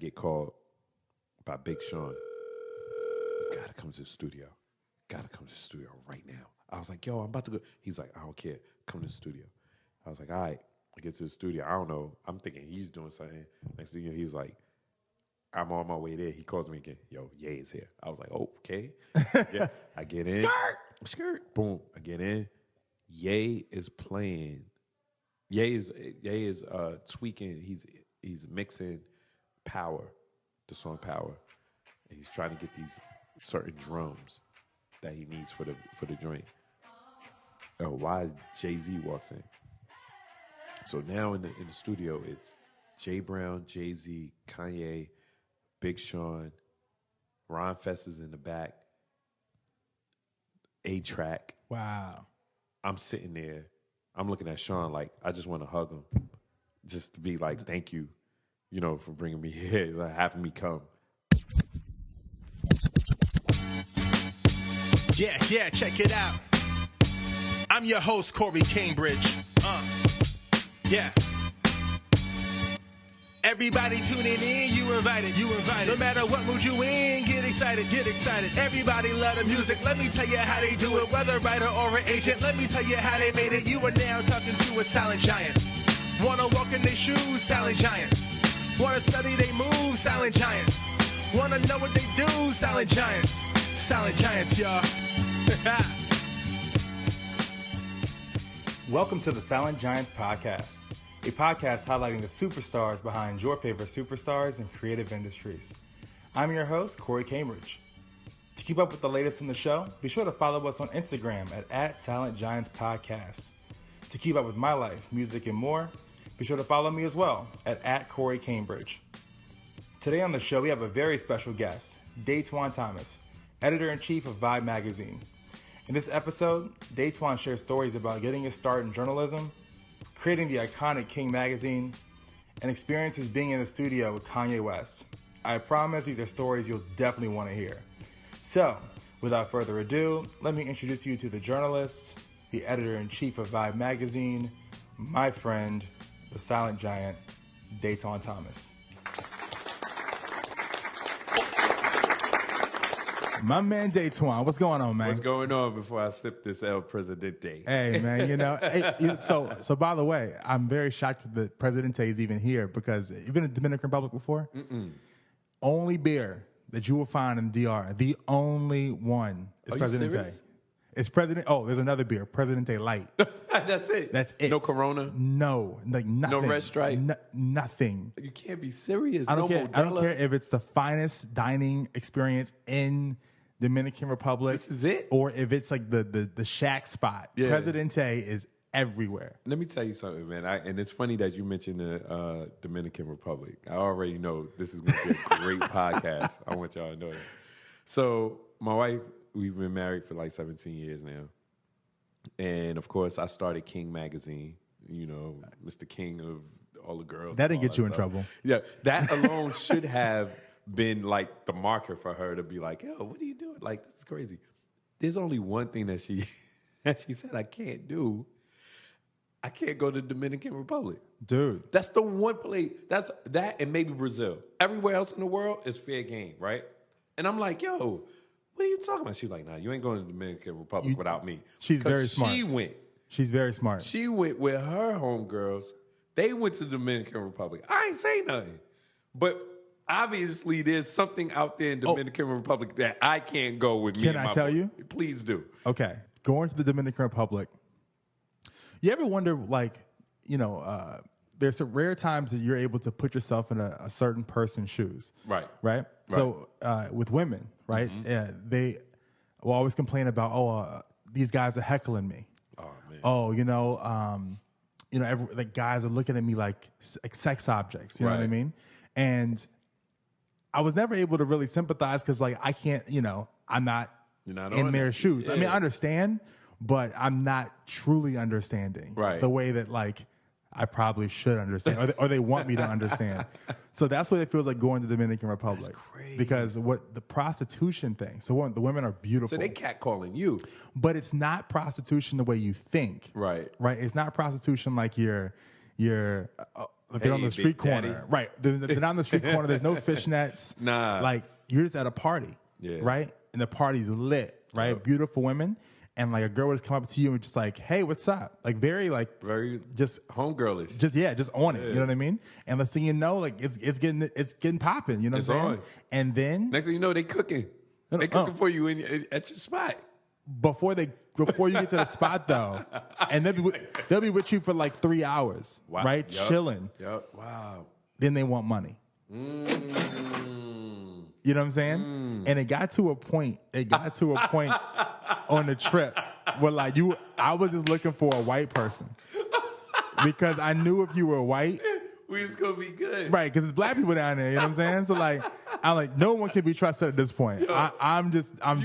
get called by Big Sean. You gotta come to the studio. Gotta come to the studio right now. I was like, yo, I'm about to go. He's like, I don't care. Come to the studio. I was like, all right. I get to the studio. I don't know. I'm thinking he's doing something. Next thing you know, he's like, I'm on my way there. He calls me again. Yo, JayZ here. I was like, oh, okay. Yeah. I get in. Skirt. Boom. I get in. Ye is playing. Ye is tweaking. He's mixing Power, the song Power. And he's trying to get these certain drums that he needs for the joint. Oh, why JayZ walks in? So now in the studio, it's Jay Brown, JayZ, Kanye, Big Sean, Ron Fest is in the back, A-Track. Wow. I'm sitting there. I'm looking at Sean like, I just want to hug him. Just to be like, thank you, for bringing me here, like having me come. Yeah, check it out. I'm your host, Corey Cambridge. Yeah. Everybody tuning in, you invited. No matter what mood you in, get excited. Everybody love the music, let me tell you how they do it. Whether writer or an agent, let me tell you how they made it. You are now talking to a silent giant. Wanna walk in their shoes, silent giants. Wanna study they moves, silent giants. Wanna know what they do, silent giants. Silent giants, y'all. Welcome to the Silent Giants Podcast, a podcast highlighting the superstars behind your favorite superstars in creative industries. I'm your host, Corey Cambridge. To keep up with the latest in the show, be sure to follow us on Instagram at Silent Giants Podcast. To keep up with my life, music, and more, be sure to follow me as well at Corey Cambridge. Today on the show, we have a very special guest, Datwon Thomas, editor-in-chief of Vibe magazine. In this episode, Datwon shares stories about getting his start in journalism, creating the iconic King magazine, and experiences being in the studio with Kanye West. I promise these are stories you'll definitely want to hear. So, without further ado, let me introduce you to the journalist, the editor-in-chief of Vibe magazine, my friend, the silent giant, Datwon Thomas. My man Datwon, what's going on, man? What's going on before I slip this El Presidente? Hey, man, so by the way, I'm very shocked that Presidente is even here because you've been in the Dominican Republic before? Mm-mm. Only beer that you will find in DR, the only one is Presidente. It's President. Oh, there's another beer, Presidente Light. That's it. That's it. No Corona. No, like nothing. No Red Stripe. Nothing. You can't be serious. I don't care. Modelo. I don't care if it's the finest dining experience in Dominican Republic. This is it, or if it's like the shack spot. Yeah. Presidente is everywhere. Let me tell you something, man. And it's funny that you mentioned the Dominican Republic. I already know this is going to be a great podcast. I want y'all to know that. So my wife, we've been married for like 17 years now. And, of course, I started King magazine, Mr. King of all the girls. That didn't get you in trouble. Yeah, that alone should have been like the marker for her to be like, yo, what are you doing? Like, this is crazy. There's only one thing that she said I can't do. I can't go to the Dominican Republic. Dude. That's the one place. That's that and maybe Brazil. Everywhere else in the world is fair game, right? And I'm like, yo, what are you talking about? She's like, nah, you ain't going to the Dominican Republic without me. She's very smart. She went. She's very smart. She went with her homegirls. They went to the Dominican Republic. I ain't say nothing. But obviously there's something out there in Dominican Republic that I can't go with me. Can I tell you? Please do. Okay. Going to the Dominican Republic. You ever wonder, there's some rare times that you're able to put yourself in a certain person's shoes. Right? So with women, right, they will always complain about, these guys are heckling me. Oh, man. The guys are looking at me like sex objects. You know what I mean? And I was never able to really sympathize because, I can't, I'm not in their shoes. Yeah. I mean, I understand, but I'm not truly understanding the way that, I probably should understand, or they want me to understand. So that's what it feels like going to the Dominican Republic. That's crazy. Because what the prostitution thing, the women are beautiful. So they catcalling you. But it's not prostitution the way you think. Right. It's not prostitution like you're Like they're on the street corner. Right. They're not on the street corner. There's no fishnets. Nah. Like you're just at a party. Yeah. Right? And the party's lit. Right? Yep. Beautiful women. And like a girl would just come up to you and just like, hey, what's up? Like very just homegirlish. Just on it. You know what I mean? And the thing you know, like it's getting popping. You know what I'm saying? On. And then Next thing you know, they cooking. They cooking for you at your spot. Before you get to the spot though, and they'll be with you for like 3 hours, wow. right? Yep. Chilling. Yep. Wow. Then they want money. You know what I'm saying? And it got to a point on the trip where like I was just looking for a white person because I knew if you were white, we was gonna be good, right? Because it's black people down there. You know what I'm saying? So like, I'm like, no one can be trusted at this point. Yo, I'm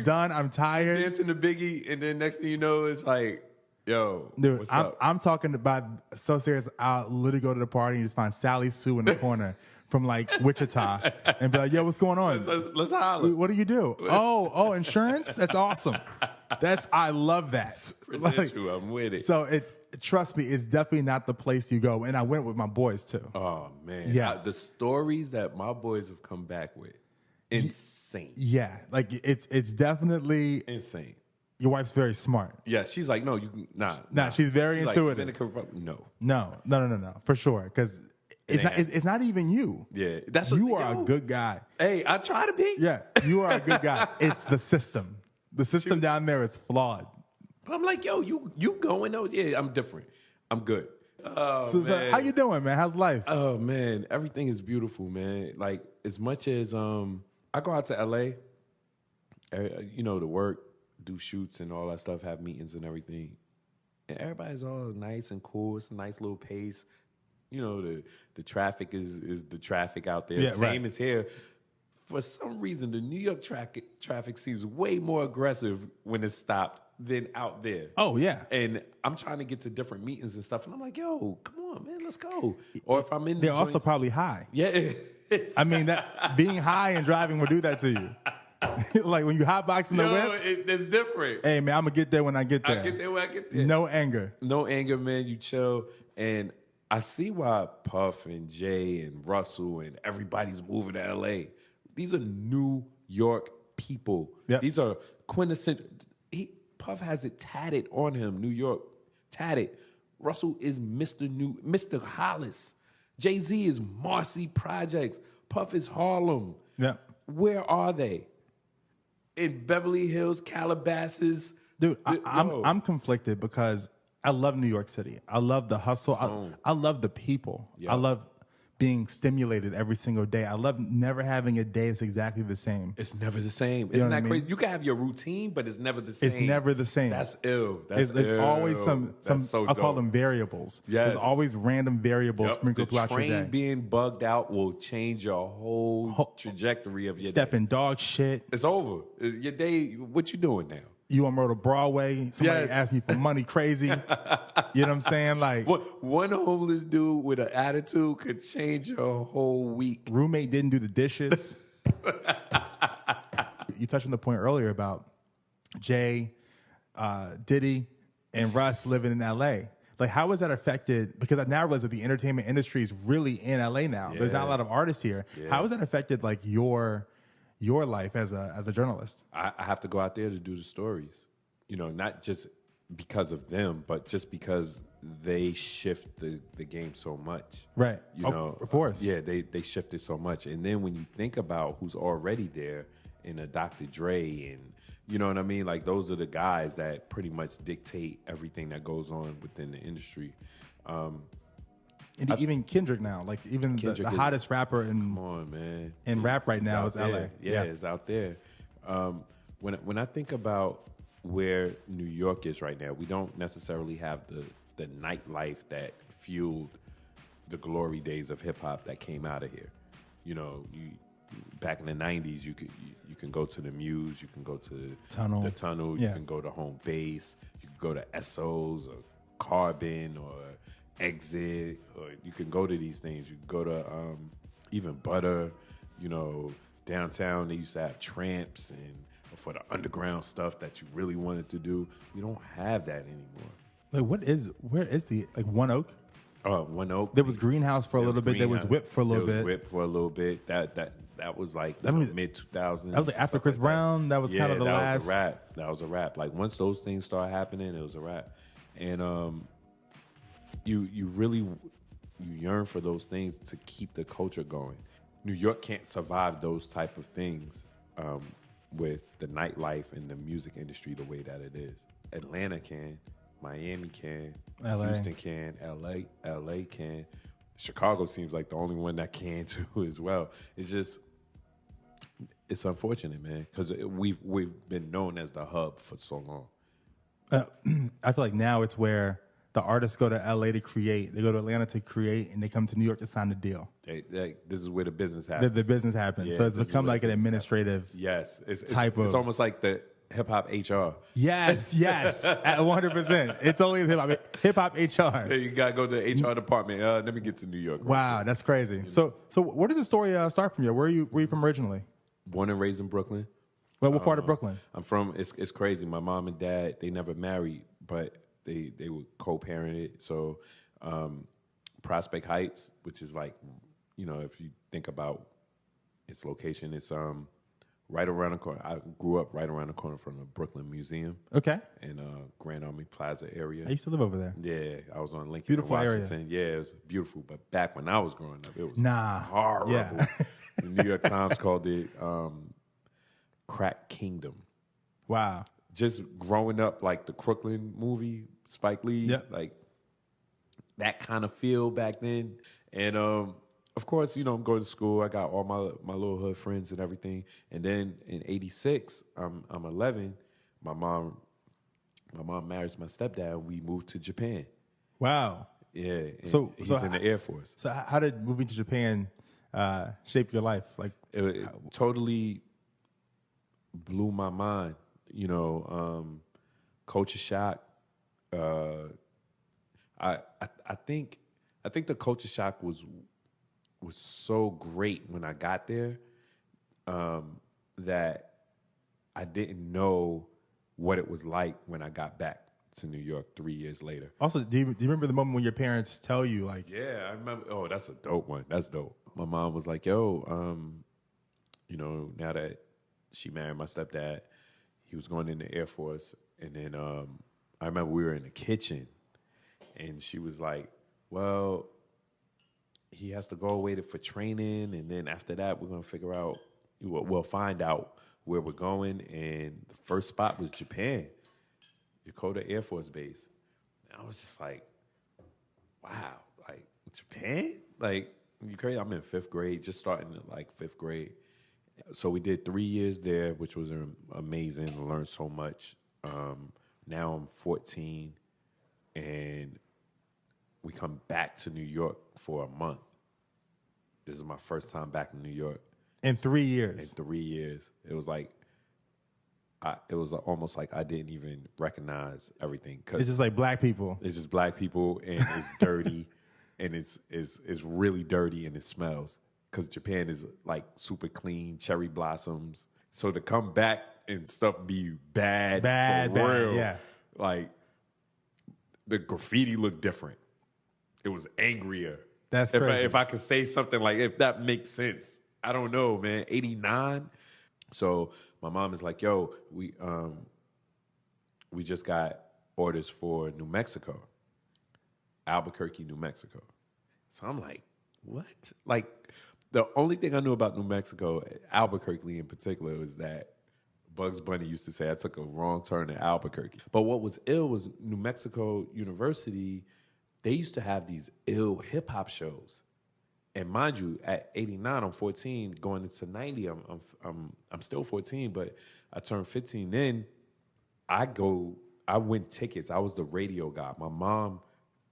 done. I'm tired. Dancing to Biggie, and then next thing you know, it's like, yo, dude, what's up? I'm talking about so serious. I'll literally go to the party and just find Sally Sue in the corner from like Wichita and be like, yo, what's going on? Let's holler. What do you do? Oh, insurance? That's awesome. I love that. Like, I'm with it. So trust me, it's definitely not the place you go. And I went with my boys too. Oh man. Yeah. The stories that my boys have come back with. Insane. Yeah. Like it's definitely insane. Your wife's very smart. Yeah, she's like, no, you can nah. She's very intuitive. Like, no, for sure. Because it's not even you. Yeah, you are a good guy. Hey, I try to be. Yeah, you are a good guy. It's the system. The system down there is flawed. I'm like, yo, you going though? Yeah, I'm different. I'm good. Oh, so how you doing, man? How's life? Oh man, everything is beautiful, man. Like as much as I go out to LA, to work, do shoots and all that stuff, have meetings and everything, and everybody's all nice and cool. It's a nice little pace. You know, the traffic is the traffic out there. Yeah, Same as here. For some reason, the New York traffic seems way more aggressive when it's stopped than out there. Oh, yeah. And I'm trying to get to different meetings and stuff, and I'm like, yo, come on, man, let's go. Or if I'm in They're also probably high. Yeah. I mean, that being high and driving will do that to you. Like when you hotboxing the whip. It's different. Hey, man, I'm going to get there when I get there. I get there when I get there. No anger. No anger, man. You chill. And I see why Puff and Jay and Russell and everybody's moving to L.A. These are New York people. Yep. These are quintessential. Puff has it tatted on him, New York, tatted. Russell is Mr. Hollis. JayZ is Marcy Projects. Puff is Harlem. Yeah. Where are they? In Beverly Hills, Calabasas. Dude, I'm conflicted because I love New York City. I love the hustle. I love the people. Yep. I love being stimulated every single day. I love never having a day that's exactly the same. It's never the same. You know Isn't that what I crazy? mean? You can have your routine, but it's never the same. It's never the same. That's ill. There's always some so I'll call dope. them variables. Yes. There's always random variables sprinkled throughout your The train day. being bugged out will change your whole trajectory of your Step day. in dog shit. It's over. Your day, what you doing now? You on Road to Broadway. Somebody Yes. asking you for money crazy. You know what I'm saying? Like One homeless dude with an attitude could change your whole week. roommate didn't do the dishes. You touched on the point earlier about Jay, Diddy, and Russ living in LA. Like, how was that affected? Because I now realize that the entertainment industry is really in LA now. There's not a lot of artists here. Yeah. How has that affected like your life as a journalist? I have to go out there to do the stories. You know, not just because of them, but just because they shift the game so much. Right. You know, of course. Yeah, they shifted so much. And then when you think about who's already there in a Dr. Dre and, you know what I mean? Like, those are the guys that pretty much dictate everything that goes on within the industry. And even Kendrick now, like even the hottest rapper Come on, man. in rap right now is out LA. there. Yeah, it's out there. When I think about where New York is right now, we don't necessarily have the nightlife that fueled the glory days of hip hop that came out of here. You know, back in the 90s, you can go to the Muse, you can go to the Tunnel, you can go to Home Base, you can go to SOs or Carbon or Exit, or you can go to these things. You can go to even Butter, you know, downtown. They used to have Tramps and for the underground stuff that you really wanted to do. We don't have that anymore. Like, where is the One Oak? One Oak. There was Greenhouse for a little bit. There was Whip for a little bit. There was Whip for a little bit. That was like mid 2000s. That was like after Chris Brown. That was kind of the last. That was a wrap. That was a wrap. Like once those things start happening, it was a wrap. And you yearn for those things to keep the culture going. New York can't survive those type of things with the nightlife and the music industry the way that it is. Atlanta can, Miami can, LA. Houston can, LA can. Chicago seems like the only one that can too as well. It's unfortunate, man, because we've been known as the hub for so long. I feel like now it's where the artists go to LA to create, they go to Atlanta to create, and they come to New York to sign the deal. This is where the business happens. The business happens. Yeah, so it's become like an administrative type of... It's almost like the hip-hop HR. Yes, at 100%. It's always hip-hop HR. You got to go to the HR department. Let me get to New York. Wow, that's crazy. So where does the story start from you? Where are you from originally? Born and raised in Brooklyn. Well, what part of Brooklyn? I'm from, it's crazy. My mom and dad, they never married, but they were co-parented. So Prospect Heights, which is like, if you think about its location, it's right around the corner. I grew up right around the corner from the Brooklyn Museum. Okay. In Grand Army Plaza area. I used to live over there. Yeah, I was on Lincoln Beautiful and Washington. area. Yeah, it was beautiful. But back when I was growing up, it was horrible. Yeah. The New York Times called it Crack Kingdom. Wow. Just growing up like the Crooklyn movie, Spike Lee, like that kind of feel back then. And of course, I'm going to school. I got all my little hood friends and everything. And then in '86, I'm 11. My mom marries my stepdad, and we moved to Japan. Wow. Yeah. So he's in the Air Force. So how did moving to Japan shape your life? Like it totally blew my mind. Culture shock. I think the culture shock was so great when I got there that I didn't know what it was like when I got back to New York 3 years later. Also, do you remember the moment when your parents tell you like? Yeah, I remember. Oh, that's a dope one. That's dope. My mom was like, "Yo, now that she married my stepdad, he was going in the Air Force, and then I remember we were in the kitchen, and she was like, well, he has to go away for training, and then after that, we're going to figure out, we'll find out where we're going, and the first spot was Japan, Yokota Air Force Base. And I was just like, wow, like, Japan? Like, you crazy? I'm in 5th grade, just starting like 5th grade. So we did 3 years there, which was amazing. I learned so much. Now I'm 14, and we come back to New York for a month. This is my first time back in New York. In 3 years? In 3 years. It was like, it was almost like I didn't even recognize everything. Cause it's just like black people. It's just black people, and it's dirty, and it's really dirty, and it smells. Because Japan is like super clean, cherry blossoms. So to come back and stuff be bad, real, yeah. Like the graffiti looked different. It was angrier. That's crazy. If I could say something like, if that makes sense, I don't know, man. 89. So my mom is like, yo, we just got orders for New Mexico, Albuquerque, New Mexico. So I'm like, what? Like, the only thing I knew about New Mexico, Albuquerque in particular, was that Bugs Bunny used to say I took a wrong turn in Albuquerque. But what was ill was New Mexico University, they used to have these ill hip-hop shows. And mind you, at 89, I'm 14, going into 90, I'm still 14, but I turned 15. Then I win tickets. I was the radio guy. My mom,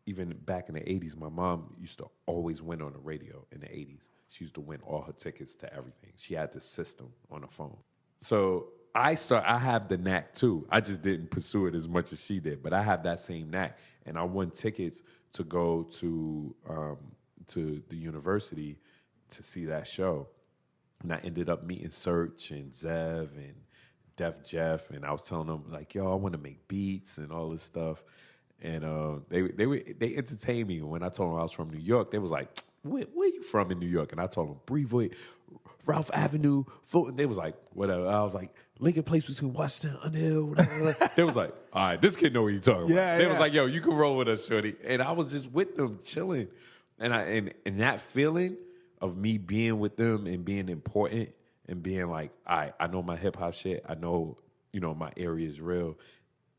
even back in the 80s, my mom used to always win on the radio in the 80s. She used to win all her tickets to everything. She had the system on the phone. So I have the knack too. I just didn't pursue it as much as she did, but I have that same knack. And I won tickets to go to the university to see that show. And I ended up meeting Search and Zev and Def Jeff. And I was telling them like, yo, I want to make beats and all this stuff. And they entertained me. When I told them I was from New York, they was like, where you from in New York? And I told them, Brevoort, Ralph Avenue, Fulton. They was like, whatever. I was like, Lincoln Place between Washington and Underhill, whatever. They was like, all right, this kid know what you talking about. They was like, yo, you can roll with us, shorty. And I was just with them, chilling. And that feeling of me being with them and being important and being like, all right, I know my hip hop shit. I know, my area is real.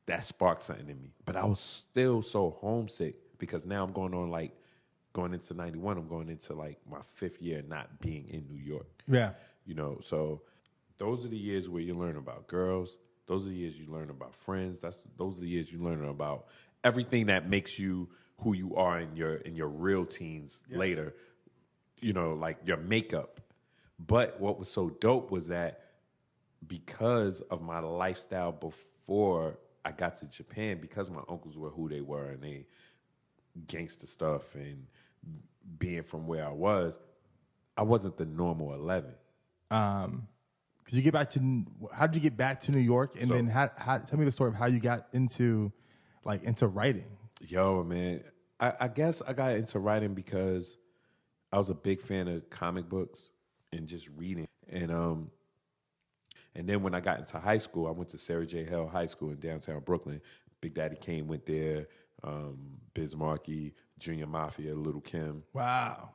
That sparked something in me. But I was still so homesick because now I'm going into 91, I'm going into like my 5th year not being in New York. Yeah. So those are the years where you learn about girls. Those are the years you learn about friends. Those are the years you learn about everything that makes you who you are in your real teens later. Like your makeup. But what was so dope was that because of my lifestyle before I got to Japan, because my uncles were who they were and they gangster stuff and being from where I wasn't the normal 11. Because you get back to, how did you get back to New York? And then how tell me the story of how you got into writing. Yo, man, I guess I got into writing because I was a big fan of comic books and just reading. And then when I got into high school, I went to Sarah J. Hale High School in downtown Brooklyn. Big Daddy Kane went there, Biz Markie, Junior Mafia, Little Kim. Wow.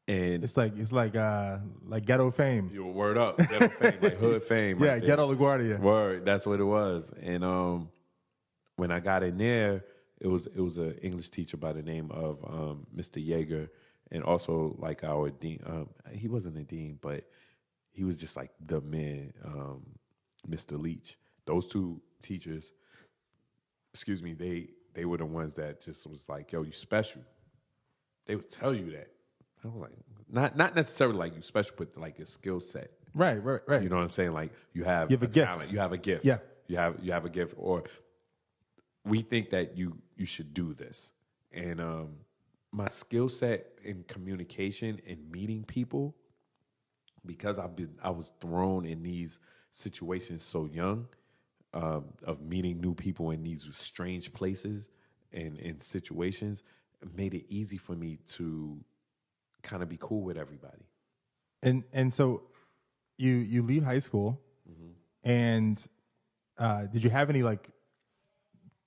And it's like ghetto fame. Word up, ghetto fame, like hood fame. Yeah, right there. Ghetto LaGuardia. Word, that's what it was. And when I got in there, it was an English teacher by the name of Mr. Yeager, and also like our dean. He wasn't a dean, but he was just like the man, Mr. Leach. Those two teachers, excuse me, they were the ones that just was like, yo, you special. They would tell you that. I was like, not necessarily like you special, but like a skill set. Right. You know what I'm saying? Like you have a gift. talent. You have a gift. Yeah. You have a gift, or we think that you should do this. And my skill set in communication and meeting people, because I was thrown in these situations so young, of meeting new people in these strange places and in situations, it made it easy for me to kind of be cool with everybody. And so you leave high school, and did you have any like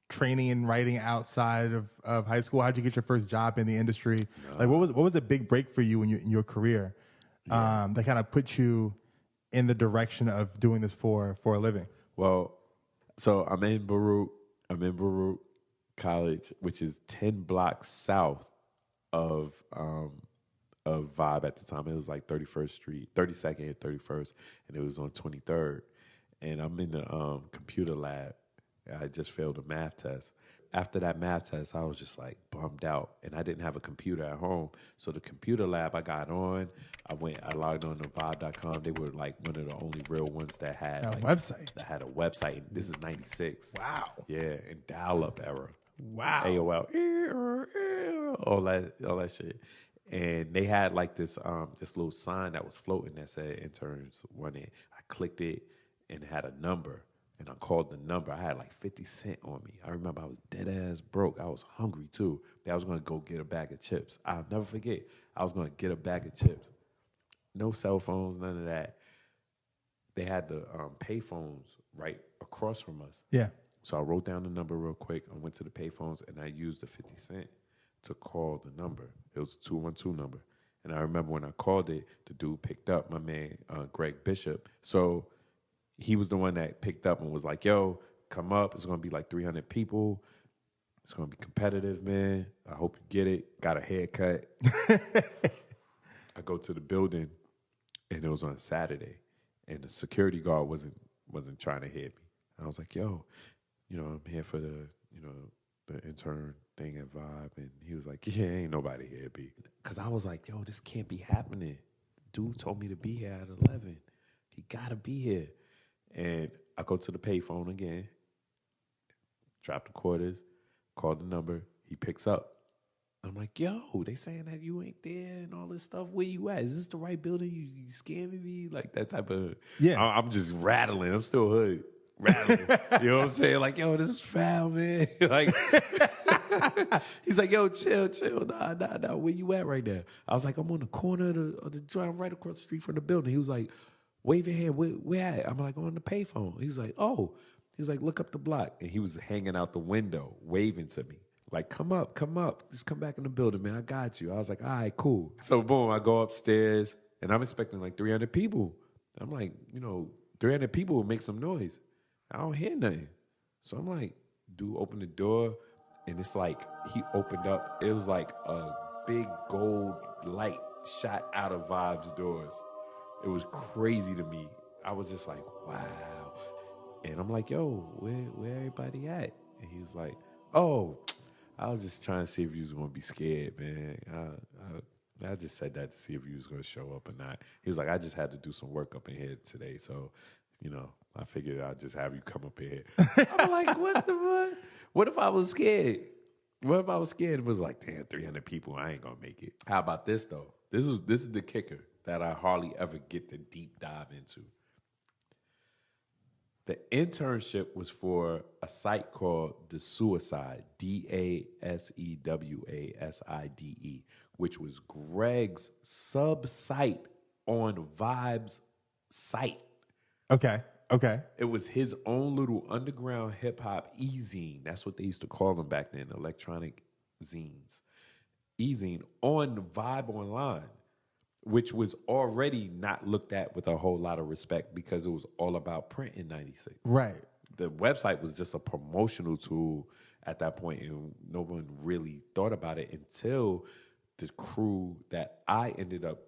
training in writing outside of high school? How'd you get your first job in the industry? Like what was a big break for you in your career that kind of put you in the direction of doing this for a living? Well, so I'm in Baruch College, which is 10 blocks south of Vibe at the time. It was like 32nd and 31st, and it was on 23rd. And I'm in the computer lab. I just failed a math test. After that math test, I was just like bummed out, and I didn't have a computer at home. So the computer lab I got on, I logged on to Vibe.com. They were like one of the only real ones that had a like, website. That had a website. This is 96. Wow. Yeah, in dial-up era. Wow. AOL, all that shit. And they had like this little sign that was floating that said interns wanted. I clicked it and it had a number. And I called the number. I had like 50 cents on me. I remember I was dead ass broke. I was hungry too. I was going to go get a bag of chips. I'll never forget. I was going to get a bag of chips. No cell phones, none of that. They had the pay phones right across from us. Yeah. So I wrote down the number real quick. I went to the pay phones and I used the 50 cent to call the number. It was a 212 number. And I remember when I called it, the dude picked up, my man, Greg Bishop. So he was the one that picked up and was like, yo, come up. It's going to be like 300 people. It's going to be competitive, man. I hope you get it. Got a haircut. I go to the building, and it was on a Saturday. And the security guard wasn't trying to hit me. I was like, yo, I'm here for the intern thing at Vibe. And he was like, yeah, ain't nobody here, B. Because I was like, yo, this can't be happening. Dude told me to be here at 11. He got to be here. And I go to the payphone again, drop the quarters, call the number. He picks up. I'm like, yo, they saying that you ain't there and all this stuff. Where you at? Is this the right building? You scamming me? Like that type of... Yeah. I'm just rattling. I'm still hood. rattling. You know what I'm saying? Like, yo, this is foul, man. Like, he's like, yo, chill. Nah. Where you at right now? I was like, I'm on the corner of the drive right across the street from the building. He was like, wave your hand. Where at? I'm like, on the payphone. He was like, oh. He was like, look up the block. And he was hanging out the window, waving to me. Like, come up. Just come back in the building, man. I got you. I was like, all right, cool. So, boom, I go upstairs, and I'm expecting like 300 people. I'm like, 300 people will make some noise. I don't hear nothing. So I'm like, dude, open the door, and it's like he opened up. It was like a big gold light shot out of Vibe's doors. It was crazy to me. I was just like, wow. And I'm like, yo, where everybody at? And he was like, oh, I was just trying to see if you was going to be scared, man. I just said that to see if you was going to show up or not. He was like, I just had to do some work up in here today. So, I figured I'd just have you come up here. I'm like, what the fuck? What if I was scared? What if I was scared and was like, damn, 300 people, I ain't going to make it. How about this, though? This is the kicker that I hardly ever get to deep dive into. The internship was for a site called The Suicide, DASEWASIDE, which was Greg's sub-site on Vibe's site. Okay. It was his own little underground hip-hop e-zine. That's what they used to call them back then, electronic zines. E-zine on Vibe Online, which was already not looked at with a whole lot of respect because it was all about print in 96. Right. The website was just a promotional tool at that point, and no one really thought about it until the crew that I ended up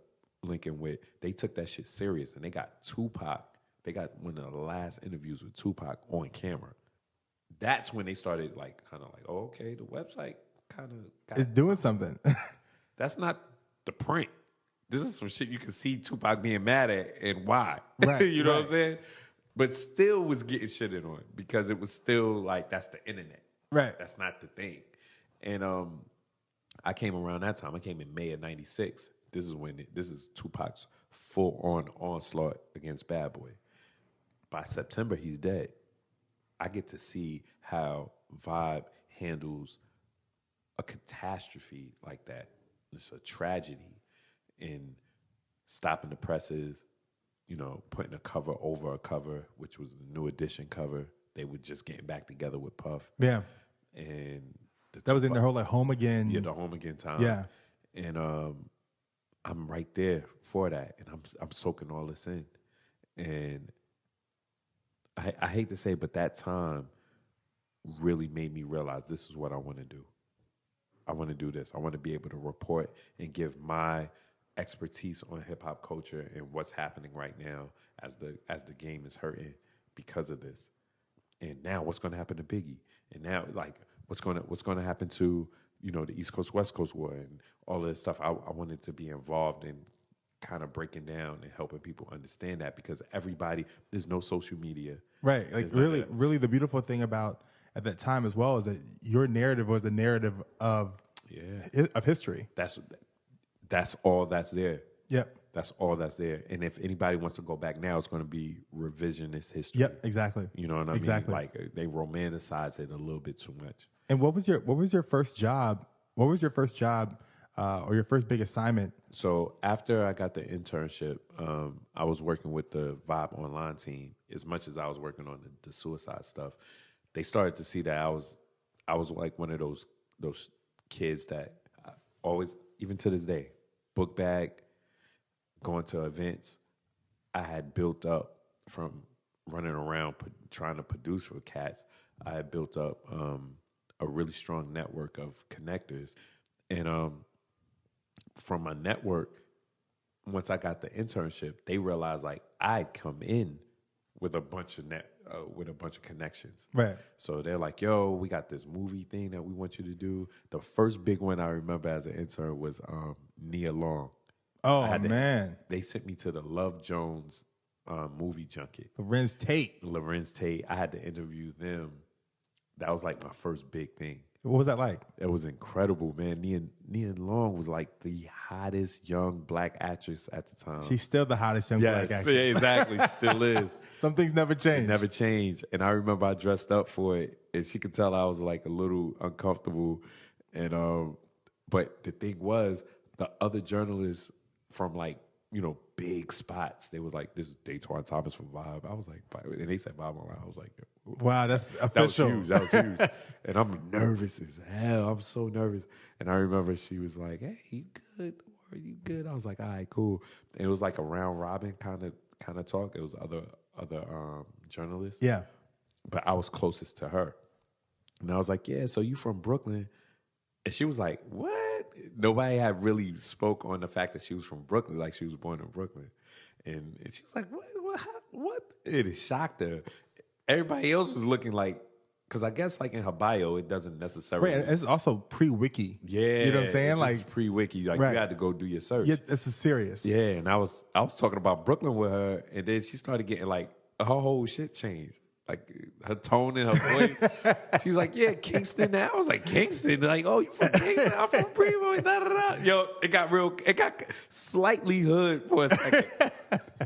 linking with, they took that shit serious, and they got Tupac. They got one of the last interviews with Tupac on camera. That's when they started oh, okay, the website it's doing something. That's not the print. This is some shit you can see Tupac being mad at and why. Right, you know what I'm saying? But still was getting shitted on because it was still like, that's the internet. Right. That's not the thing. And I came around that time. I came in May of 96. This is Tupac's full-on onslaught against Bad Boy. By September, he's dead. I get to see how Vibe handles a catastrophe like that. It's a tragedy in stopping the presses, putting a cover over a cover, which was the New Edition cover. They were just getting back together with Puff. Yeah. And that was in their whole Home Again. Yeah, the Home Again time. Yeah. And I'm right there for that. And I'm soaking all this in. And I hate to say, but that time really made me realize this is what I want to do. I want to do this. I want to be able to report and give my expertise on hip hop culture and what's happening right now as the game is hurting because of this. And now what's going to happen to Biggie? And now what's going to happen to the East Coast West Coast war and all of this stuff. I wanted to be involved in kind of breaking down and helping people understand that because there's no social media. Right. Like really the beautiful thing about at that time as well is that your narrative was the narrative of history. That's all that's there. Yep. That's all that's there. And if anybody wants to go back now, it's going to be revisionist history. Yep, exactly. You know what I mean? Exactly. Like they romanticize it a little bit too much. And what was your first job? What was your first job or your first big assignment? So after I got the internship, I was working with the Vibe Online team. As much as I was working on the suicide stuff, they started to see that I was like one of those kids that I always, even to this day, book bag, going to events. I had built up from running around trying to produce for cats. I had built up a really strong network of connectors, and from my network, once I got the internship, they realized I'd come in with a bunch of connections. Right. So they're like, yo, we got this movie thing that we want you to do. The first big one I remember as an intern was Nia Long. Oh, man. They sent me to the Love Jones movie junket. Lorenz Tate. I had to interview them. That was like my first big thing. What was that like? It was incredible, man. Nia Long was like the hottest young black actress at the time. She's still the hottest young black actress. Yeah, exactly. Still is. Some things never change. It never changed. And I remember I dressed up for it, and she could tell I was like a little uncomfortable. And but the thing was, the other journalists from like, you know, big spots, they was like, this is Datwon Thomas from Vibe. I was like, and they said Vibe Online. I was like, wow, that's official. That was huge. And I'm nervous as hell. I'm so nervous. And I remember she was like, hey, you good? Are you good? I was like, all right, cool. And it was like a round robin kind of talk. It was other journalists. Yeah. But I was closest to her. And I was like, yeah, so you from Brooklyn? And she was like, what? Nobody had really spoke on the fact that she was from Brooklyn, like she was born in Brooklyn. And she was like, what? It shocked her. Everybody else was looking like, because I guess like in her bio, it doesn't necessarily. Right, it's also pre-wiki. Yeah. You know what I'm saying? Like pre-wiki. Like right. You had to go do your search. Yeah, this is serious. Yeah, and I was talking about Brooklyn with her, and then she started getting like, her whole shit changed. Like her tone and her voice. She was like, yeah, Kingston now. I was like, Kingston? Like, oh, you from Kingston? I'm from Primo. Da, da, da. Yo, it got slightly hood for a second.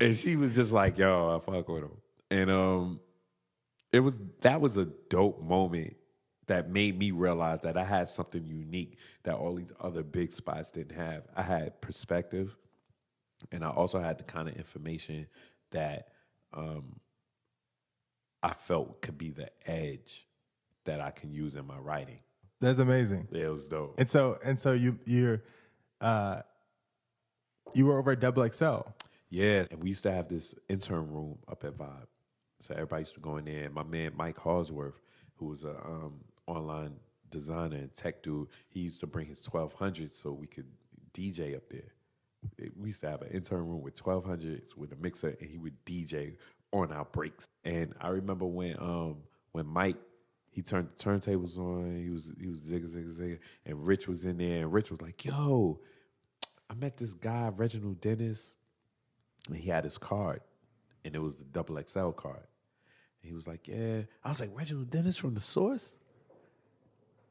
And she was just like, yo, I fuck with him. And that was a dope moment that made me realize that I had something unique that all these other big spots didn't have. I had perspective, and I also had the kind of information that I felt could be the edge that I can use in my writing. That's amazing. Yeah, it was dope. And so you were over at XXL. Yeah, and we used to have this intern room up at Vibe. So everybody used to go in there. My man Mike Halsworth, who was a online designer and tech dude, he used to bring his 1200s so we could DJ up there. We used to have an intern room with 1200s with a mixer, and he would DJ on our breaks. And I remember when Mike, he turned the turntables on, he was zigga, and Rich was in there, and Rich was like, yo, I met this guy, Reginald Dennis, and he had his card, and it was the XXL card. And he was like, yeah. I was like, Reginald Dennis from The Source?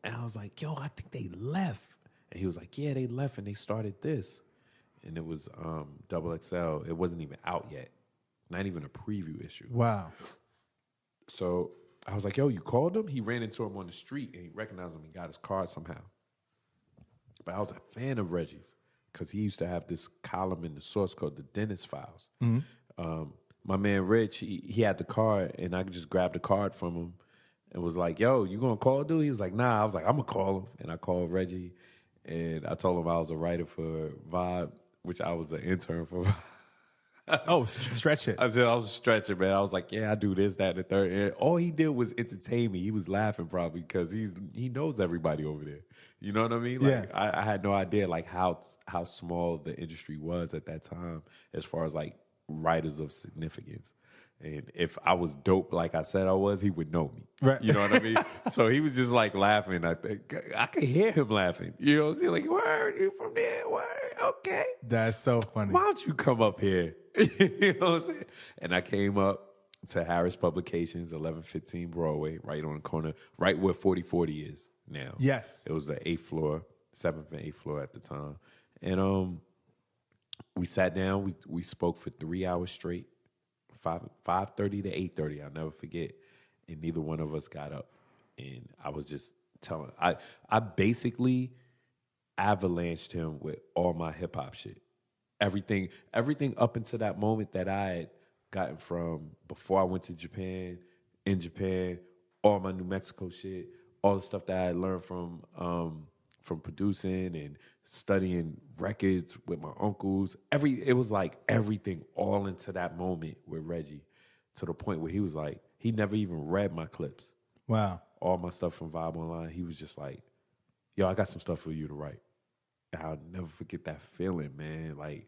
And I was like, yo, I think they left. And he was like, yeah, they left and they started this. And it was XXL. It wasn't even out yet. Not even a preview issue. Wow. So I was like, yo, you called him? He ran into him on the street and he recognized him and got his card somehow. But I was a fan of Reggie's because he used to have this column in The Source called The Dennis Files. Mm-hmm. My man Rich, he had the card, and I just grabbed the card from him and was like, yo, you gonna call dude? He was like, nah. I was like, I'm gonna call him. And I called Reggie, and I told him I was a writer for Vibe, which I was an intern for Vibe. Oh, stretch it. I was stretching, man. I was like, yeah, I do this, that, and the third. And all he did was entertain me. He was laughing probably because he knows everybody over there. You know what I mean? Like, yeah. I had no idea like how small the industry was at that time as far as like writers of significance. And if I was dope like I said I was, he would know me. Right. You know what I mean? So he was just like laughing. I think I could hear him laughing. You know what I'm saying? Like, where are you from there? Where? Okay. That's so funny. Why don't you come up here? You know what I'm saying? And I came up to Harris Publications, 1115 Broadway, right on the corner, right where 4040 is now. Yes. It was the 8th floor, 7th and 8th floor at the time. And we sat down, we spoke for 3 hours straight, 5:30 to 8:30, I'll never forget. And neither one of us got up. And I was just telling, I basically avalanched him with all my hip hop shit. Everything up until that moment that I had gotten from before I went to Japan, in Japan, all my New Mexico shit, all the stuff that I had learned from producing and studying records with my uncles. It was like everything all into that moment with Reggie, to the point where he was like, he never even read my clips. Wow. All my stuff from Vibe Online, he was just like, yo, I got some stuff for you to write. And I'll never forget that feeling, man. Like,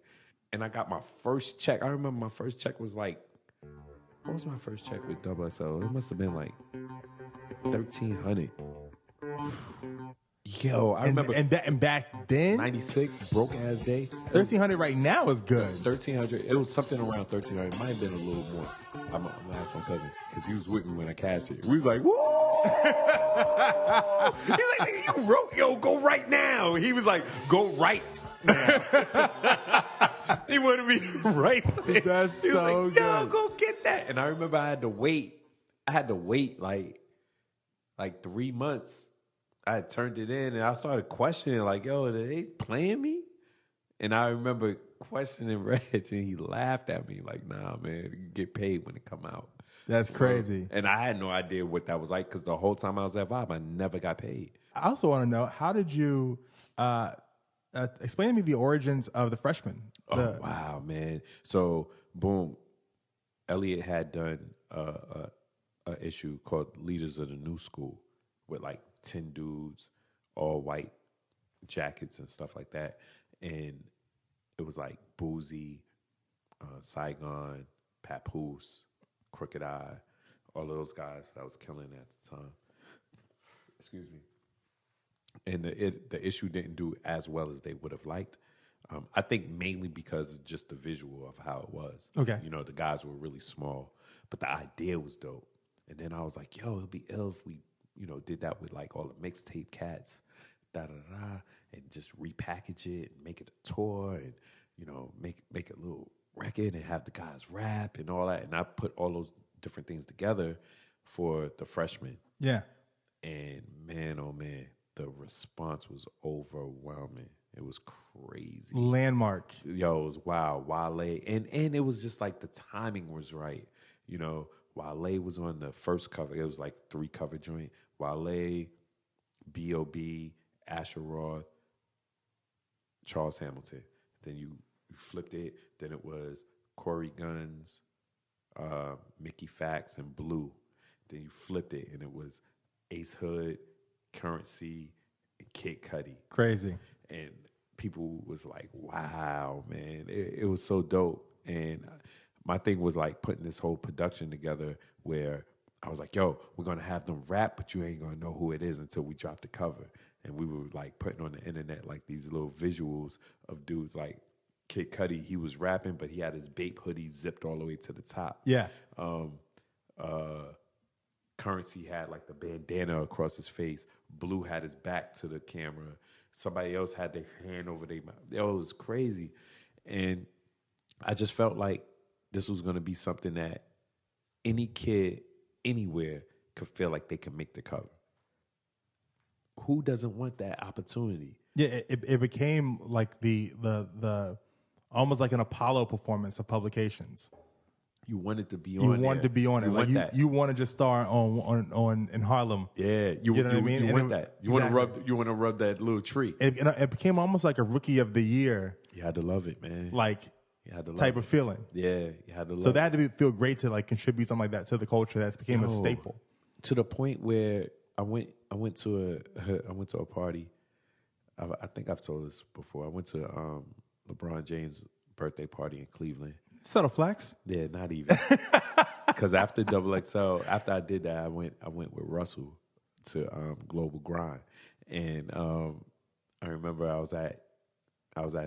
and I got my first check. I remember my first check was like, what was my first check with XXL? It must have been like $1,300. Yo, I remember. And back then, 96, broke ass day. 1,300 right now is good. 1,300. It was something around 1,300. It might have been a little more. I'm gonna ask my cousin because he was with me when I cashed it. We was like, whoa! He's like, nigga, you wrote, yo, go right now. He was like, go right now. He wanted me right there. That's he was so like, yo, good. go get that. And I remember I had to wait. like 3 months. I had turned it in and I started questioning, like, yo, are they playing me? And I remember questioning Reg and he laughed at me like, nah, man, you get paid when it come out. That's crazy. And I had no idea what that was like because the whole time I was at Vibe, I never got paid. I also want to know, how did you explain to me the origins of the Freshmen? Wow, man. So, boom, Elliot had done a issue called Leaders of the New School with like 10 dudes, all white jackets and stuff like that. And it was like Boozy, Saigon, Papoose, Crooked Eye, all of those guys that was killing at the time. Excuse me. And the issue didn't do as well as they would have liked. I think mainly because of just the visual of how it was. Okay. You know, the guys were really small, but the idea was dope. And then I was like, yo, it'll be ill if we, you know, did that with like all the mixtape cats, and just repackage it and make it a tour and, you know, make a little record and have the guys rap and all that. And I put all those different things together for the Freshmen. Yeah. And man, oh man, the response was overwhelming. It was crazy. Landmark. Yo, it was wild. Wale. And it was just like the timing was right. You know, Wale was on the first cover. It was like 3 cover joint. Wale, B.O.B., Asher Roth, Charles Hamilton. Then you flipped it. Then it was Corey Guns, Mickey Fax, and Blue. Then you flipped it, and it was Ace Hood, Currency, and Kid Cudi. Crazy. And people was like, wow, man. It was so dope. And my thing was like putting this whole production together where I was like, yo, we're going to have them rap, but you ain't going to know who it is until we drop the cover. And we were like putting on the internet like these little visuals of dudes like Kid Cudi. He was rapping, but he had his Bape hoodie zipped all the way to the top. Yeah. Currency had like the bandana across his face. Blue had his back to the camera. Somebody else had their hand over their mouth. It was crazy. And I just felt like this was going to be something that any kid anywhere could feel like they can make the cover. Who doesn't want that opportunity? Yeah, it became like the almost like an Apollo performance of publications. You wanted to be on. You wanted to be on it. Like you want to just star on in Harlem. Yeah, you know what I mean. You want that. You want to rub that little tree. It became almost like a Rookie of the Year. You had to love it, man. Like you had to love type of feeling. Yeah, you had to love. So that had to feel great to like contribute something like that to the culture that's became a staple. To the point where I went to a party. I think I've told this before. I went to LeBron James' birthday party in Cleveland. Subtle flex? Yeah, not even. Because after XXL, after I did that, I went with Russell to Global Grind, and I remember I was at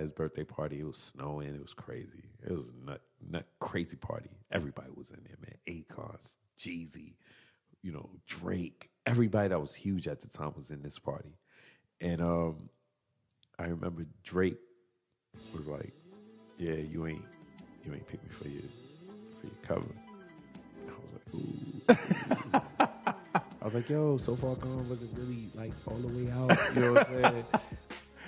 his birthday party. It was snowing. It was crazy. It was a nut crazy party. Everybody was in there, man. Akon, JayZ, you know, Drake. Everybody that was huge at the time was in this party, and I remember Drake was like, "Yeah, you ain't pick me for your cover." And I was like, "Ooh." I was like, "Yo, So Far Gone wasn't really like all the way out." You know what I'm saying?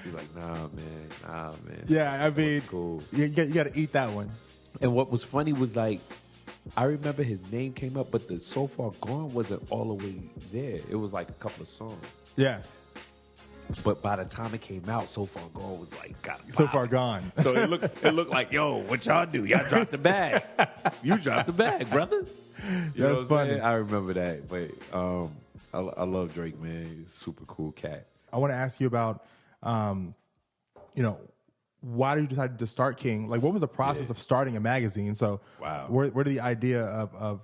He's like, nah, man. Yeah, I mean, cool. You got to eat that one. And what was funny was like, I remember his name came up, but the So Far Gone wasn't all the way there. It was like a couple of songs. Yeah. But by the time it came out, So Far Gone was like, So Far Gone. So it looked like, yo, what y'all do? Y'all dropped the bag. You dropped the bag, brother. You know what I'm funny. saying? I remember that. But I love Drake, man. He's a super cool cat. I want to ask you about, why did you decide to start King? Like, what was the process of starting a magazine? So, wow. Where did the idea of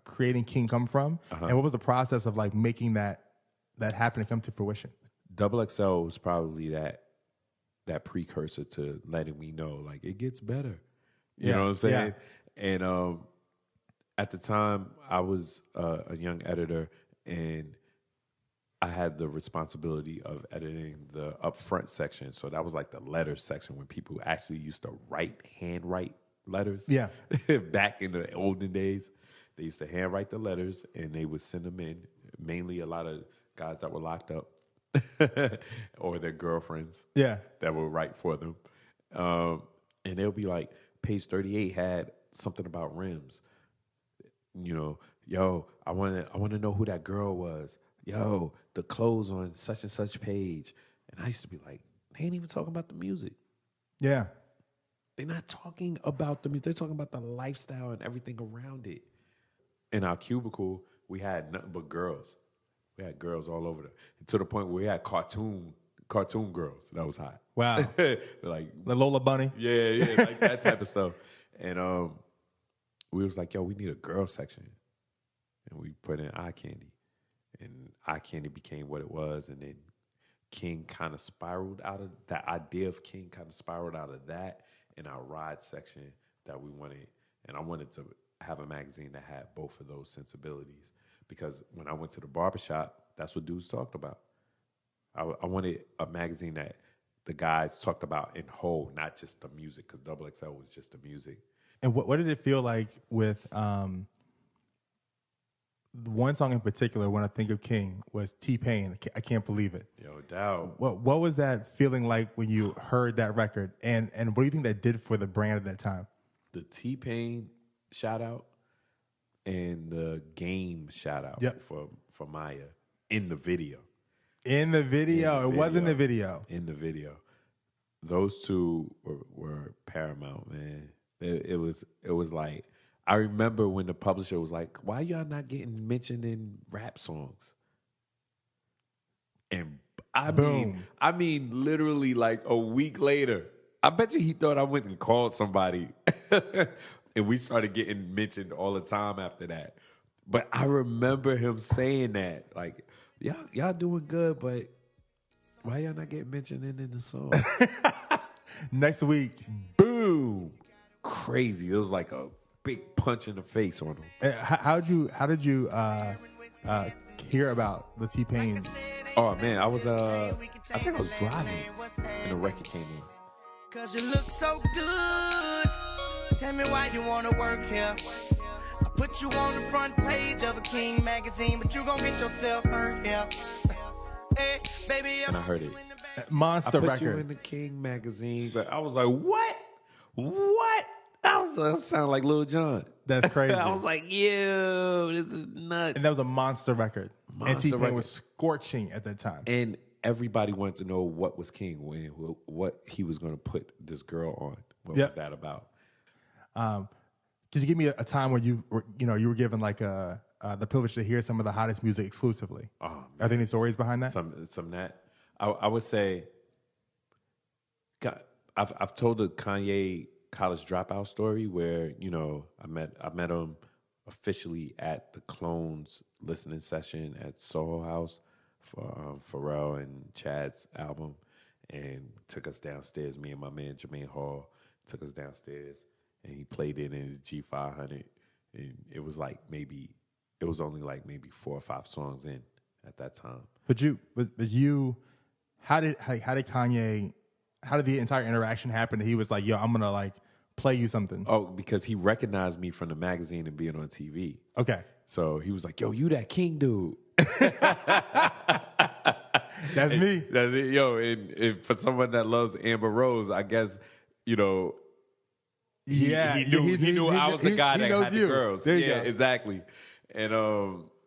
creating King come from? And what was the process of like making that that happened to come to fruition? Double XL was probably that precursor to letting me know, like, it gets better. You know what I'm saying? Yeah. And at the time, I was a young editor, and I had the responsibility of editing the upfront section. So that was like the letters section when people actually used to handwrite letters. Yeah. Back in the olden days, they used to handwrite the letters and they would send them in. Mainly a lot of guys that were locked up or their girlfriends. Yeah. That would write for them. And they'll be like, page 38 had something about rims. You know, yo, I want to know who that girl was. Yo, the clothes on such and such page. And I used to be like, they ain't even talking about the music. Yeah. They're not talking about the music. They're talking about the lifestyle and everything around it. In our cubicle, we had nothing but girls. We had girls all over there. To the point where we had cartoon girls. That was hot. Wow. Like the Lola Bunny? Yeah, like that type of stuff. And we was like, yo, we need a girl section. And we put in eye candy. And eye candy became what it was. And then King kind of spiraled out of that idea of King kind of spiraled out of that in our ride section that we wanted. And I wanted to have a magazine that had both of those sensibilities. Because when I went to the barbershop, that's what dudes talked about. I wanted a magazine that the guys talked about in whole, not just the music, because Double XL was just the music. And what did it feel like with one song in particular, when I think of King, was TPain. I can't believe it. Yo, doubt. What was that feeling like when you heard that record? And what do you think that did for the brand at that time? The TPain shout out and the Game shout out for Maya in the video. In the video. It was in the video. In the video. Those two were paramount, man. It was like, I remember when the publisher was like, why y'all not getting mentioned in rap songs? And I mean, literally like a week later, I bet you he thought I went and called somebody. And we started getting mentioned all the time after that. But I remember him saying that, like, y'all doing good, but why y'all not getting mentioned in the song? Next week, boom, crazy. It was like a big punch in the face on him. How did you hear about the TPain? Oh man, I think I was driving and the record came in. Cause you look so good. Tell me why you wanna work here. I put you on the front page of a King magazine, but you gon' get yourself hurt here. Hey, baby, and I heard it. Monster record. I put you in the King magazine, but I was like, what? What? That sound like Lil Jon. That's crazy. I was like, yo, this is nuts. And that was a monster record. And TPain was scorching at that time. And everybody wanted to know what was King, what he was going to put this girl on. What was that about? Could you give me a time where you were given like the privilege to hear some of the hottest music exclusively? Oh, man. Are there any stories behind that? Some that I would say. I've told the Kanye college dropout story where I met him officially at the Clones listening session at Soho House for Pharrell and Chad's album, and took us downstairs. Me and my man Jermaine Hall took us downstairs, and he played it in his G500, and it was only like maybe 4 or 5 songs in at that time. But how did the entire interaction happen? That he was like, yo, I'm gonna like play you something. Oh, because he recognized me from the magazine and being on TV. Okay. So he was like, yo, you that King dude. That's me. That's it, yo. And for someone that loves Amber Rose, I guess, he knew I was the guy that had the girls. There you go. Exactly. And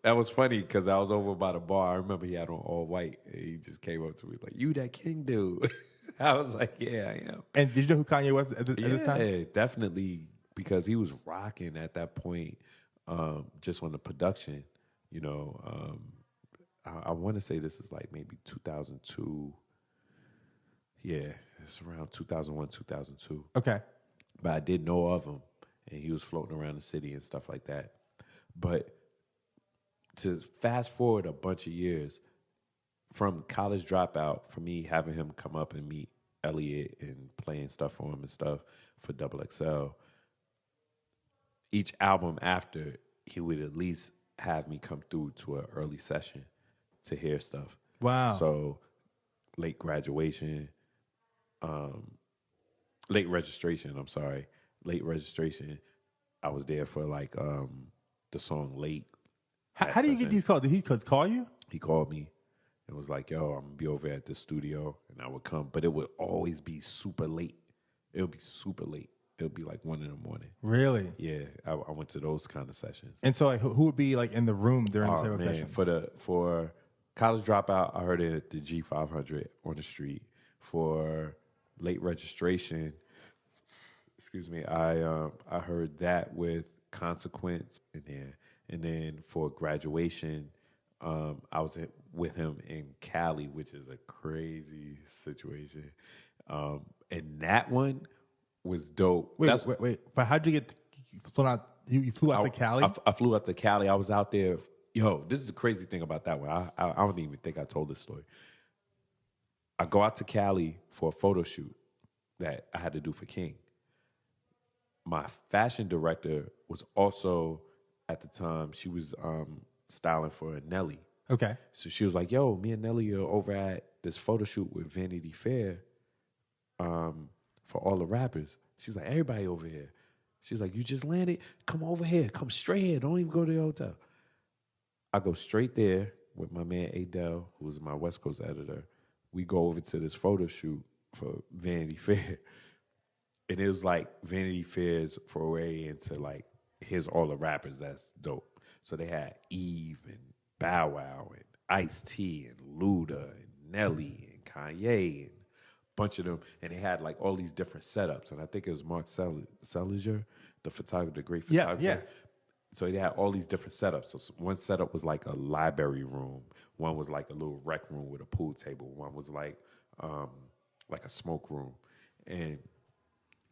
that was funny because I was over by the bar. I remember he had on all white. And he just came up to me like, you that King dude. I was like, yeah, I am. And did you know who Kanye was at this time? Yeah, definitely, because he was rocking at that point, just on the production. I want to say this is like maybe 2002. Yeah, it's around 2001, 2002. Okay. But I did know of him, and he was floating around the city and stuff like that. But to fast forward a bunch of years, from College Dropout, for me having him come up and meet Elliot and playing stuff for him and stuff for Double XL, each album after, he would at least have me come through to an early session to hear stuff. Wow. So late registration, late registration. I was there for like the song Late. How do you get these calls? Did he call you? He called me and was like, yo, I'm going to be over at the studio. And I would come. But it would always be super late. It would be super late. It would be like 1 a.m. Really? Yeah, I went to those kind of sessions. And so like, who would be like in the room during the type of sessions? For College Dropout, I heard it at the G500 on the street. For late registration, excuse me, I heard that with Consequence in there. And then for graduation, I was with him in Cali, which is a crazy situation. And that one was dope. Wait. But how'd you get flown out? You flew out to Cali? I flew out to Cali. I was out there. Yo, this is the crazy thing about that one. I don't even think I told this story. I go out to Cali for a photo shoot that I had to do for King. My fashion director was also, at the time, she was styling for Nelly. Okay. So she was like, yo, me and Nelly are over at this photo shoot with Vanity Fair for all the rappers. She's like, everybody over here. She's like, you just landed? Come over here. Come straight here. Don't even go to the hotel. I go straight there with my man Adele, who was my West Coast editor. We go over to this photo shoot for Vanity Fair. And it was like Vanity Fair's foray into like, here's all the rappers that's dope. So they had Eve and Bow Wow and Ice-T and Luda and Nelly and Kanye and a bunch of them. And they had like all these different setups. And I think it was Mark Seliger, the photographer, the great photographer. Yeah. So they had all these different setups. So one setup was like a library room. One was like a little rec room with a pool table. One was like a smoke room. And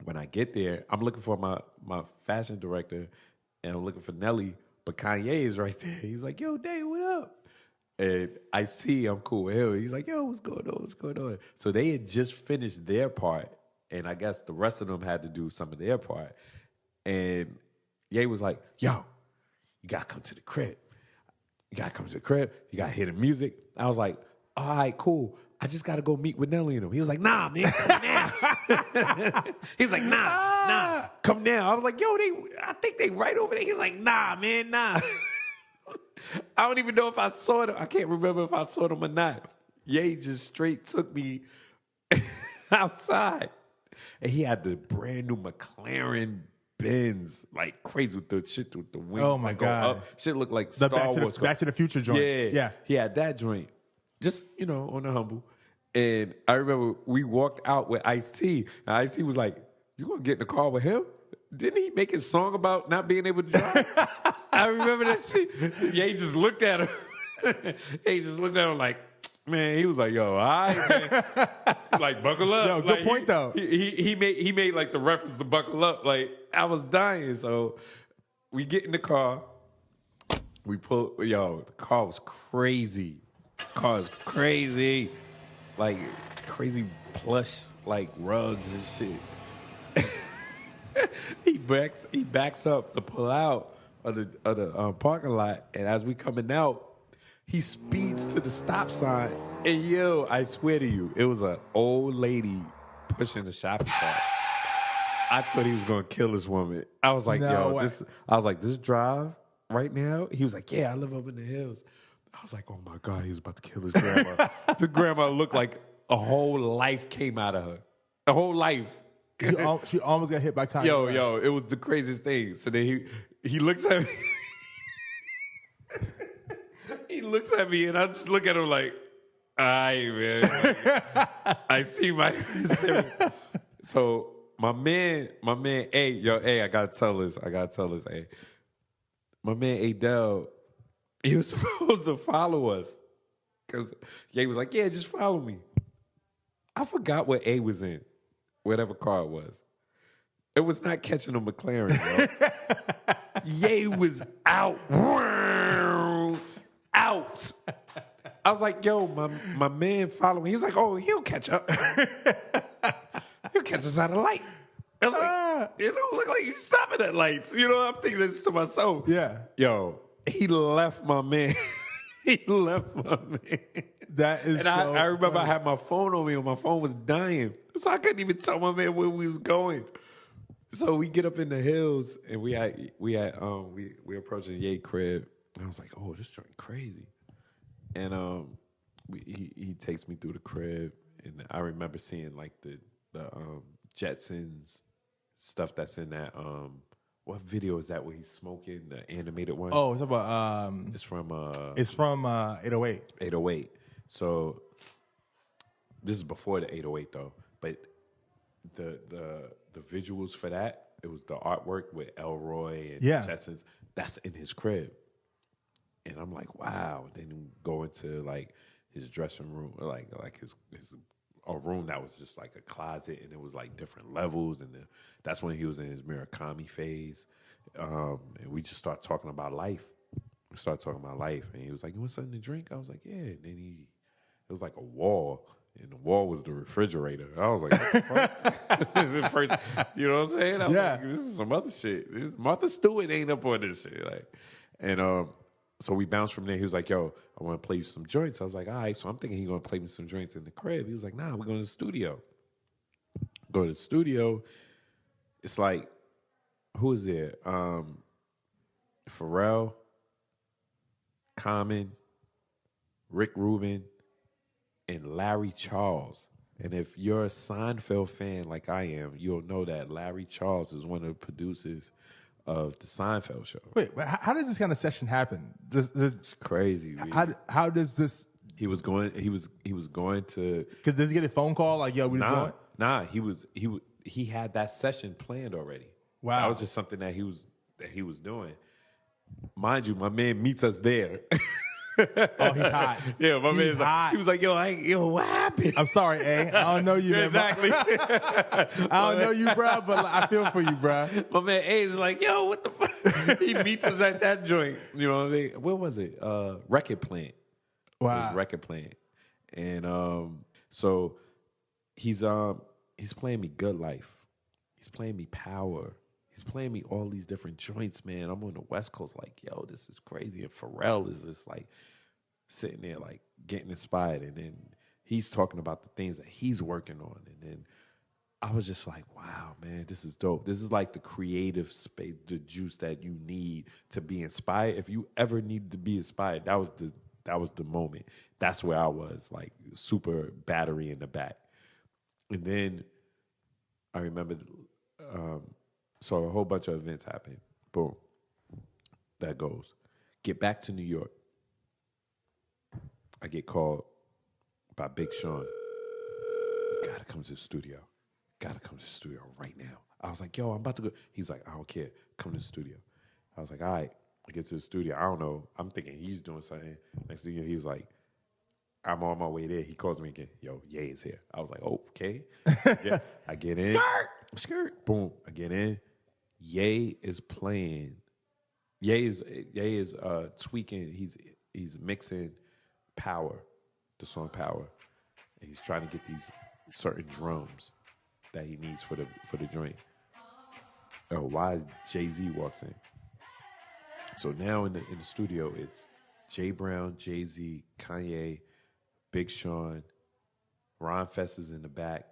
when I get there, I'm looking for my fashion director, and I'm looking for Nelly, but Kanye is right there. He's like, yo, Dave, what up? And I see I'm cool with him. He's like, yo, what's going on? What's going on? So they had just finished their part, and I guess the rest of them had to do some of their part. And Ye was like, yo, you got to come to the crib. You got to come to the crib. You got to hear the music. I was like, all right, cool. I just got to go meet with Nelly and him. He was like, nah, man, come now. He's like, nah, come now. I was like, yo, I think they right over there. He's like, nah, man, nah. I don't even know if I saw them. I can't remember if I saw them or not. Ye just straight took me outside. And he had the brand new McLaren Benz, like crazy with the shit with the wings. Oh, my God. Up. Shit looked like The Star Wars. Back to the Future joint. Yeah. He had that joint. Just, on the humble. And I remember we walked out with Ice-T. And Ice-T was like, you going to get in the car with him? Didn't he make his song about not being able to drive? I remember that shit. Yeah, he just looked at him. He just looked at him like, man, he was like, yo, all right, man. Like, buckle up. Yo, good like, point, though. He made like the reference to buckle up. Like, I was dying. So we get in the car. We pull, the car was crazy. Car is crazy, like crazy plush, like rugs and shit. he backs up to pull out of the parking lot, and as we coming out, he speeds to the stop sign, and I swear to you, it was an old lady pushing the shopping cart. I thought he was gonna kill this woman. I was like, this drive right now. He was like, yeah, I live up in the hills. I was like, oh, my God, he was about to kill his grandma. The grandma looked like a whole life came out of her. A whole life. She almost got hit by Kanye West. Yo, it was the craziest thing. So then he looks at me. He looks at me, and I just look at him like, all right, man. Like, I see my... So my man, A, I got to tell this, A. My man, Adele... He was supposed to follow us because Ye was like, yeah, just follow me. I forgot what A was in, whatever car it was. It was not catching a McLaren, bro. Ye was out. Out. I was like, yo, my man followed me. He's like, oh, he'll catch up. He'll catch us at a light. I was like, it don't look like you stopping at lights. You know, I'm thinking this to myself. Yeah. Yo, he left my man. He left my man. That is and so I remember funny. I had my phone on me and my phone was dying. So I couldn't even tell my man where we was going. So we get up in the hills and we approaching Ye crib. And I was like, oh, this joint crazy. And he takes me through the crib and I remember seeing like the Jetsons stuff that's in that what video is that where he's smoking, the animated one? Oh, it's about it's from 808. 808. So this is before the 808 though, but the visuals for that, it was the artwork with Elroy and Jetsons. That's in his crib, and I'm like, wow. Then go into like his dressing room, like his a room that was just like a closet, and it was like different levels, and that's when he was in his Murakami phase, and we just started talking about life. We started talking about life, and he was like, "You want something to drink?" I was like, "Yeah." And then it was like a wall. And the wall was the refrigerator. I was like, what the fuck? First, you know what I'm saying? I was like, this is some other shit. Martha Stewart ain't up on this shit. Like, and so we bounced from there. He was like, yo, I want to play you some joints. I was like, all right. So I'm thinking he's going to play me some joints in the crib. He was like, nah, we're going to the studio. Go to the studio. It's like, who is there? Pharrell, Common, Rick Rubin, and Larry Charles. And if you're a Seinfeld fan like I am, you'll know that Larry Charles is one of the producers of the Seinfeld show. Wait, but how does this kind of session happen? It's crazy. How does this? He was going to. Because does he get a phone call like, "Yo, we just going"? Nah. He had that session planned already. Wow, that was just something that he was doing. Mind you, my man meets us there. Oh, he's hot. Yeah, my man's hot. Like, he was like, yo, what happened? I'm sorry, A. I don't know you, man. Exactly. I don't know you, bro, but I feel for you, bro. My man A is like, yo, what the fuck? He meets us at that joint. You know what I mean? Where was it? Record Plant. Wow. It was Record Plant. And so he's playing me Good Life. He's playing me Power. He's playing me all these different joints, man. I'm on the West Coast like, yo, this is crazy. And Pharrell is just like sitting there like getting inspired. And then he's talking about the things that he's working on. And then I was just like, wow, man, this is dope. This is like the creative space, the juice that you need to be inspired. If you ever need to be inspired, that was the moment. That's where I was, like super battery in the back. And then I remember so a whole bunch of events happen. Boom. That goes. Get back to New York. I get called by Big Sean. You gotta come to the studio. Gotta come to the studio right now. I was like, yo, I'm about to go. He's like, I don't care. Come to the studio. I was like, all right. I get to the studio. I don't know. I'm thinking he's doing something. Next thing you know, he's like, I'm on my way there. He calls me again. Yo, Ye is here. I was like, oh, okay. Yeah, I get in. Skirt. Boom. I get in. Ye is playing. Ye is tweaking. He's mixing Power, the song Power, and he's trying to get these certain drums that he needs for the joint. Oh, why JayZ walks in? So now in the studio, it's Jay Brown, JayZ, Kanye, Big Sean, Ron Fest is in the back,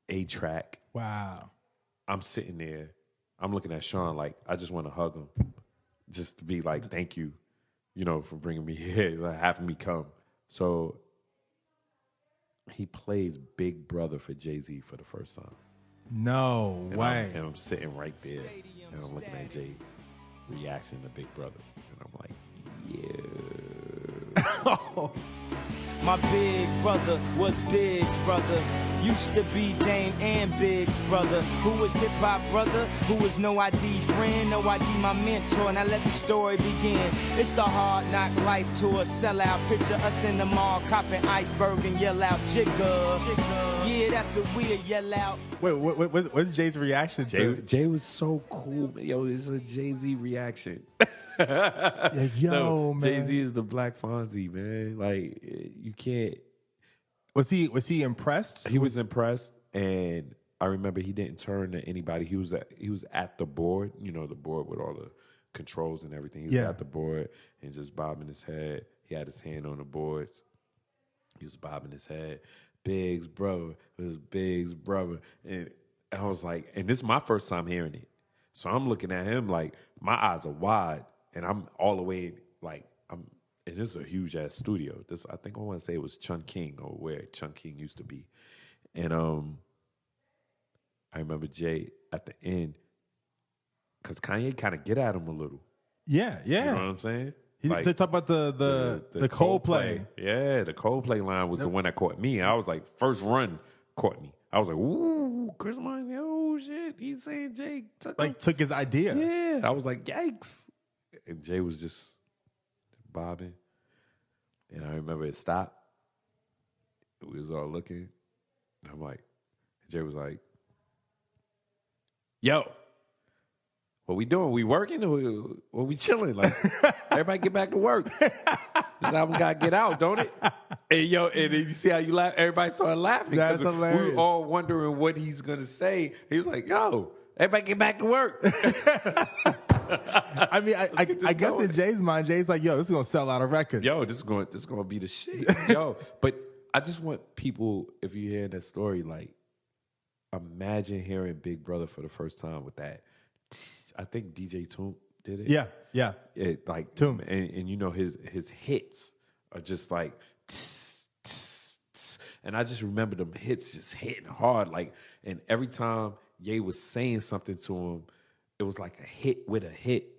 A-Track. Wow. I'm sitting there. I'm looking at Sean like, I just want to hug him. Just to be like, thank you, for bringing me here, like having me come. So he plays Big Brother for JayZ for the first time. No way. And I'm sitting right there, and I'm looking at Jay's reaction to Big Brother. And I'm like, yeah. My big brother was Big's brother. Used to be Dame and Big's brother. Who was hip-hop brother? Who was no ID friend? No ID my mentor. Now let the story begin. It's the hard knock life tour. Sellout picture us in the mall. Copping iceberg and yell out jigger. Yeah, that's what we'll yell out. Wait, what's Jay's reaction to? Jay was so cool. Yo, this is a JayZ reaction. Yo, man. JayZ is the Black Fonzie, man. Like, you can't. Was he impressed? He was impressed, and I remember he didn't turn to anybody. He was at the board, the board with all the controls and everything. He was at the board and just bobbing his head. He had his hand on the boards. He was bobbing his head. Biggs, brother. It was Biggs, brother. And I was like, and this is my first time hearing it. So I'm looking at him like my eyes are wide, and I'm all the way like and this is a huge ass studio. This I think I want to say it was Chun King or where Chun King used to be, and I remember Jay at the end because Kanye kind of get at him a little. Yeah. You know what I'm saying? They talk about the Coldplay. Yeah, the Coldplay line was the one that caught me. I was like, first run caught me. I was like, ooh, Chris Martin, oh shit, he's saying Jay took his idea. Yeah, I was like, yikes. And Jay was just bobbing. And I remember it stopped. We was all looking. And I'm like, Jay was like, yo, what we doing? We working or we chilling? Like, everybody get back to work. This album got to get out, don't it? And yo, and then you see how you laugh? Everybody started laughing. That's hilarious. We were all wondering what he's going to say. He was like, yo, everybody get back to work. I mean, I guess in Jay's mind, Jay's like, yo, this is going to sell out of records. Yo, this is going to be the shit. Yo, but I just want people, if you hear that story, like, imagine hearing Big Brother for the first time with that. I think DJ Toom did it. Yeah. It like Toom, and his hits are just like, tss, tss, tss. And I just remember them hits just hitting hard. Like, and every time Ye was saying something to him, it was like a hit with a hit.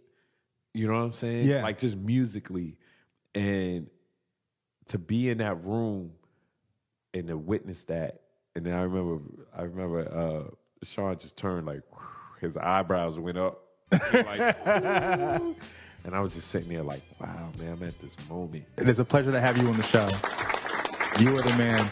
You know what I'm saying? Yeah. Like just musically, and to be in that room and to witness that. And then I remember Sean just turned like, his eyebrows went up. Like, and I was just sitting there like, wow, man, I'm at this moment. It is a pleasure to have you on the show. You are the man.